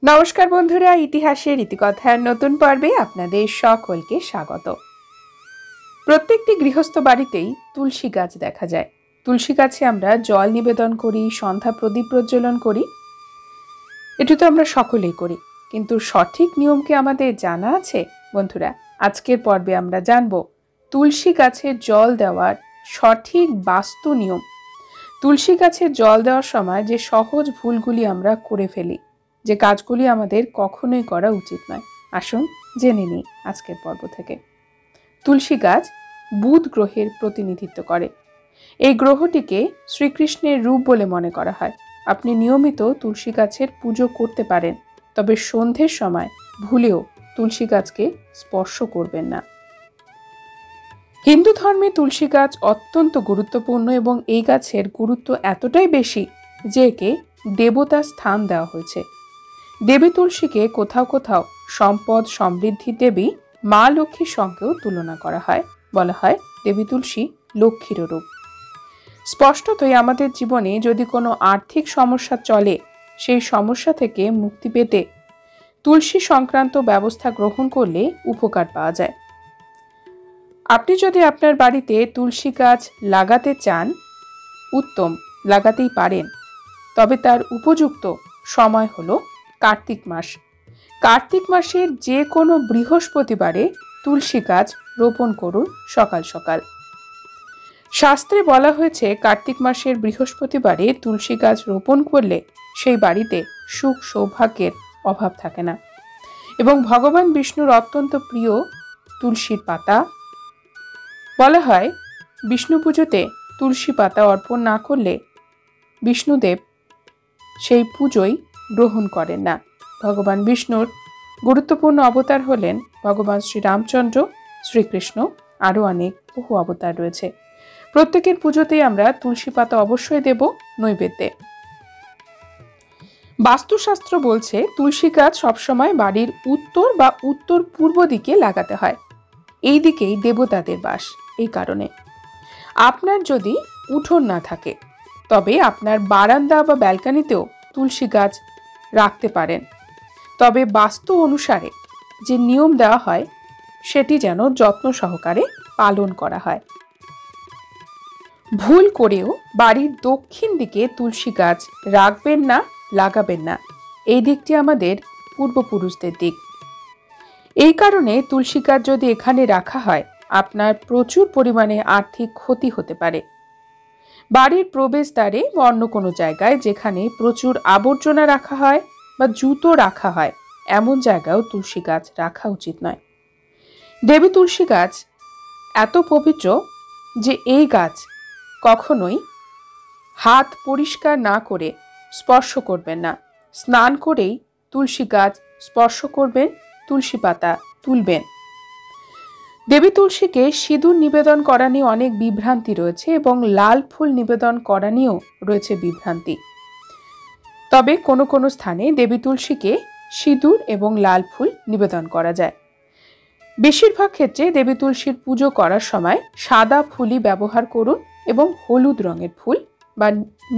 নমস্কার বন্ধুরা, ইতিহাসের ইতিকথার নতুন পর্বে আপনাদের সকলকে স্বাগত। প্রত্যেকটি গৃহস্থ বাড়িতেই তুলসী গাছ দেখা যায়। তুলসী গাছে আমরা জল নিবেদন করি, সন্ধ্যা প্রদীপ প্রজ্বলন করি। এটি তো আমরা সকলেই করি, কিন্তু সঠিক নিয়ম কি আমাদের জানা আছে? বন্ধুরা, আজকের পর্বে আমরা জানব তুলসী গাছে জল দেওয়ার সঠিক বাস্তু নিয়ম। তুলসী গাছে জল দেওয়ার সময় যে সহজ ভুলগুলি আমরা করে ফেলি, যে কাজগুলি আমাদের কখনোই করা উচিত নয়, আসুন জেনে নিই আজকের পর্ব থেকে। তুলসী গাছ বুধ গ্রহের প্রতিনিধিত্ব করে। এই গ্রহটিকে শ্রীকৃষ্ণের রূপ বলে মনে করা হয়। আপনি নিয়মিত তুলসী গাছের পুজো করতে পারেন, তবে সন্ধ্যের সময় ভুলেও তুলসী গাছকে স্পর্শ করবেন না। হিন্দু ধর্মে তুলসী গাছ অত্যন্ত গুরুত্বপূর্ণ এবং এই গাছের গুরুত্ব এতটাই বেশি যে একে দেবতার স্থান দেওয়া হয়েছে। দেবী তুলসীকে কোথাও কোথাও সম্পদ সমৃদ্ধির দেবী মা লক্ষ্মীর সঙ্গেও তুলনা করা হয়। বলা হয় দেবী তুলসী লক্ষ্মীর রূপ। স্পষ্টতই আমাদের জীবনে যদি কোনো আর্থিক সমস্যা চলে, সেই সমস্যা থেকে মুক্তি পেতে তুলসী সংক্রান্ত ব্যবস্থা গ্রহণ করলে উপকার পাওয়া যায়। আপনি যদি আপনার বাড়িতে তুলসী গাছ লাগাতে চান, উত্তম, লাগাতেই পারেন, তবে তার উপযুক্ত সময় হলো কার্তিক মাস। কার্তিক মাসের যে কোনো বৃহস্পতিবারে তুলসী গাছ রোপণ করুন সকাল সকাল। শাস্ত্রে বলা হয়েছে কার্তিক মাসের বৃহস্পতিবারে তুলসী গাছ রোপণ করলে সেই বাড়িতে সুখ সৌভাগ্যের অভাব থাকে না এবং ভগবান বিষ্ণুর অত্যন্ত প্রিয় তুলসীর পাতা। বলা হয় বিষ্ণু পুজোতে তুলসী পাতা অর্পণ না করলে বিষ্ণুদেব সেই পুজোই গ্রহণ করেন না। ভগবান বিষ্ণুর গুরুত্বপূর্ণ অবতার হলেন ভগবান শ্রীরামচন্দ্র, শ্রীকৃষ্ণ, আরও অনেক বহু অবতার রয়েছে। প্রত্যেকের পুজোতেই আমরা তুলসী পাতা অবশ্যই দেব নৈবেদ্যে। বাস্তুশাস্ত্র বলছে তুলসী গাছ সবসময় বাড়ির উত্তর বা উত্তর পূর্ব দিকে লাগাতে হয়। এই দিকেই দেবতাদের বাস। এই কারণে আপনার যদি উঠোন না থাকে, তবে আপনার বারান্দা বা ব্যালকনিতেও তুলসী গাছ রাখতে পারেন। তবে বাস্তু অনুসারে যে নিয়ম দেওয়া হয় সেটি যেন যত্ন সহকারে পালন করা হয়। ভুল করেও বাড়ির দক্ষিণ দিকে তুলসী গাছ রাখবেন না, লাগাবেন না। এই দিকটি আমাদের পূর্বপুরুষদের দিক। এই কারণে তুলসী গাছ যদি এখানে রাখা হয়, আপনার প্রচুর পরিমাণে আর্থিক ক্ষতি হতে পারে। বাড়ির প্রবেশদ্বারে বা অন্য কোনো জায়গায় যেখানে প্রচুর আবর্জনা রাখা হয় বা জুতো রাখা হয়, এমন জায়গায়ও তুলসী গাছ রাখা উচিত নয়। দেবী তুলসী গাছ এত পবিত্র যে এই গাছ কখনোই হাত পরিষ্কার না করে স্পর্শ করবেন না। স্নান করেই তুলসী গাছ স্পর্শ করবেন, তুলসী পাতা তুলবেন। দেবী তুলসীকে সিঁদুর নিবেদন করা নিয়ে অনেক বিভ্রান্তি রয়েছে এবং লাল ফুল নিবেদন করা নিয়েও রয়েছে বিভ্রান্তি। তবে কোনো কোনো স্থানে দেবী তুলসীকে সিঁদুর এবং লাল ফুল নিবেদন করা যায়। বেশিরভাগ ক্ষেত্রে দেবী তুলসীর পুজো করার সময় সাদা ফুলই ব্যবহার করুন এবং হলুদ রঙের ফুল বা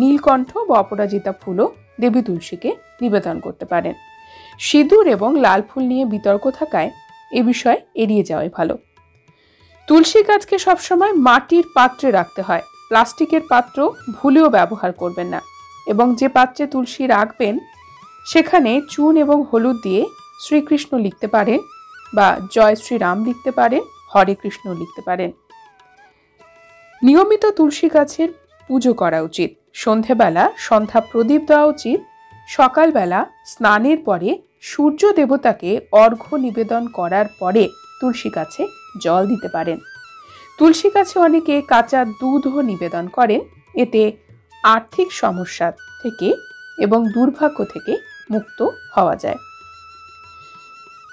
নীলকণ্ঠ বা অপরাজিতা ফুলও দেবী তুলসীকে নিবেদন করতে পারেন। সিঁদুর এবং লাল ফুল নিয়ে বিতর্ক থাকায় এ বিষয় এড়িয়ে যাওয়াই ভালো। তুলসী গাছকে সবসময় মাটির পাত্রে রাখতে হয়। প্লাস্টিকের পাত্র ভুলেও ব্যবহার করবেন না এবং যে পাত্রে তুলসী রাখবেন সেখানে চুন এবং হলুদ দিয়ে শ্রীকৃষ্ণ লিখতে পারেন বা জয় শ্রীরাম লিখতে পারেন, হরে কৃষ্ণ লিখতে পারেন। নিয়মিত তুলসী গাছের পুজো করা উচিত। সন্ধেবেলা সন্ধ্যা প্রদীপ দেওয়া উচিত। সকালবেলা স্নানের পরে সূর্য দেবতাকে অর্ঘ্য নিবেদন করার পরে তুলসী গাছে জল দিতে পারেন। তুলসী গাছে অনেকে কাঁচা দুধও নিবেদন করেন। এতে আর্থিক সমস্যা থেকে এবং দুর্ভাগ্য থেকে মুক্ত হওয়া যায়।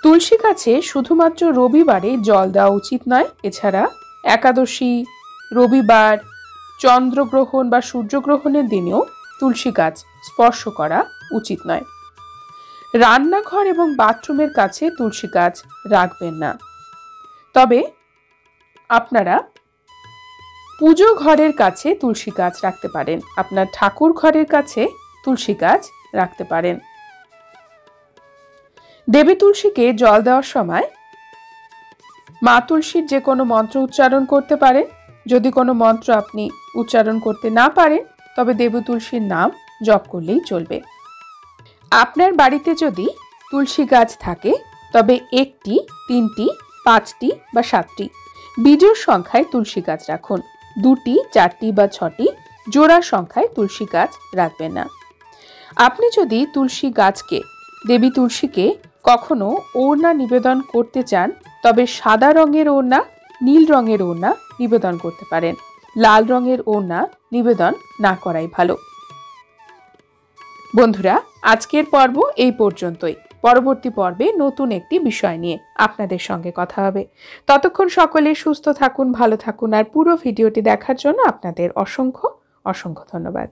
তুলসী গাছে শুধুমাত্র রবিবারে জল দেওয়া উচিত নয়। এছাড়া একাদশী, রবিবার, চন্দ্রগ্রহণ বা সূর্যগ্রহণের দিনেও তুলসী গাছ স্পর্শ করা উচিত নয়। রান্নাঘর এবং বাথরুমের কাছে তুলসী গাছ রাখবেন না। তবে আপনারা পুজো ঘরের কাছে তুলসী গাছ রাখতে পারেন। আপনার ঠাকুর ঘরের কাছে তুলসী গাছ রাখতে পারেন। দেবী তুলসীকে জল দেওয়ার সময় মা তুলসীর যে কোনো মন্ত্র উচ্চারণ করতে পারেন। যদি কোনো মন্ত্র আপনি উচ্চারণ করতে না পারেন তবে দেবী তুলসীর নাম জপ করলেই চলবে। আপনার বাড়িতে যদি তুলসী গাছ থাকে তবে 1টি, 3টি, 5টি বা 7টি বিজোড় সংখ্যায় তুলসী গাছ রাখুন। 2টি, 4টি বা 6টি জোড়া সংখ্যায় তুলসী গাছ রাখবেন না। আপনি যদি দেবী তুলসীকে কখনো ওড়না নিবেদন করতে চান তবে সাদা রঙের ওড়না, নীল রঙের ওড়না নিবেদন করতে পারেন। লাল রঙের ওড়না নিবেদন না করাই ভালো। বন্ধুরা, আজকের পর্ব এই পর্যন্তই। পরবর্তী পর্বে নতুন একটি বিষয় নিয়ে আপনাদের সঙ্গে কথা হবে। ততক্ষণ সকলে সুস্থ থাকুন, ভালো থাকুন, আর পুরো ভিডিওটি দেখার জন্য আপনাদের অসংখ্য অসংখ্য ধন্যবাদ।